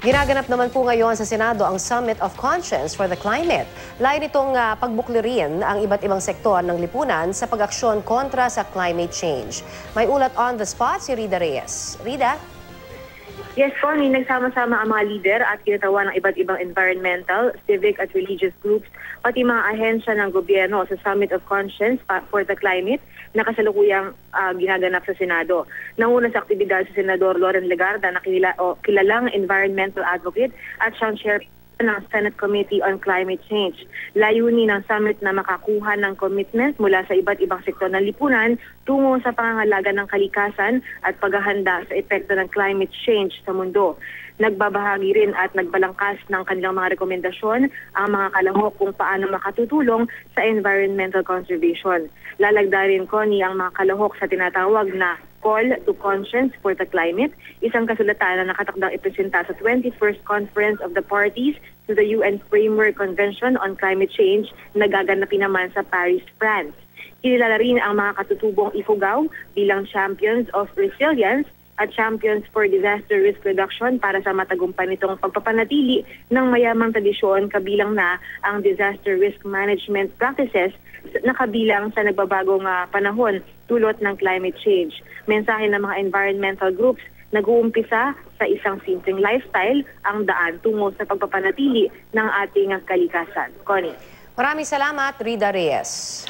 Ginaganap naman po ngayon sa Senado ang Summit of Conscience for the Climate. Layo nitong pagbuklirin ang iba't ibang sektor ng lipunan sa pag-aksyon kontra sa climate change. May ulat on the spot si Rida Reyes. Rida? Yes, Connie, nagsama-sama ang mga lider at kinatawan ng iba't ibang environmental, civic at religious groups, pati mga ahensya ng gobyerno sa Summit of Conscience for the Climate na kasalukuyang ginaganap sa Senado. Nanguna sa aktibidad si Senador Loren Legarda na kilalang environmental advocate at siyang chair ng Senate Committee on Climate Change. Layunin ng summit na makakuha ng commitment mula sa iba't ibang sektor ng lipunan tungo sa pangangalaga ng kalikasan at paghahanda sa epekto ng climate change sa mundo. Nagbabahagi rin at nagbalangkas ng kanilang mga rekomendasyon ang mga kalahok kung paano makatutulong sa environmental conservation. Lalagda rin, Connie, ang mga kalahok sa tinatawag na Call to Conscience for the Climate, isang kasulatan na nakatakdang ipresenta sa 21st Conference of the Parties to the UN Framework Convention on Climate Change na gaganapin naman sa Paris, France. Kilala rin ang mga katutubong Ifugao bilang Champions of Resilience at Champions for Disaster Risk Reduction para sa matagumpay nitong pagpapanatili ng mayamang tradisyon kabilang na ang disaster risk management practices na kabilang sa nagbabagong panahon dulot ng climate change. Mensahe ng mga environmental groups, nag-uumpisa sa isang simpleng lifestyle ang daan tungo sa pagpapanatili ng ating kalikasan. Connie. Maraming salamat, Rida Reyes.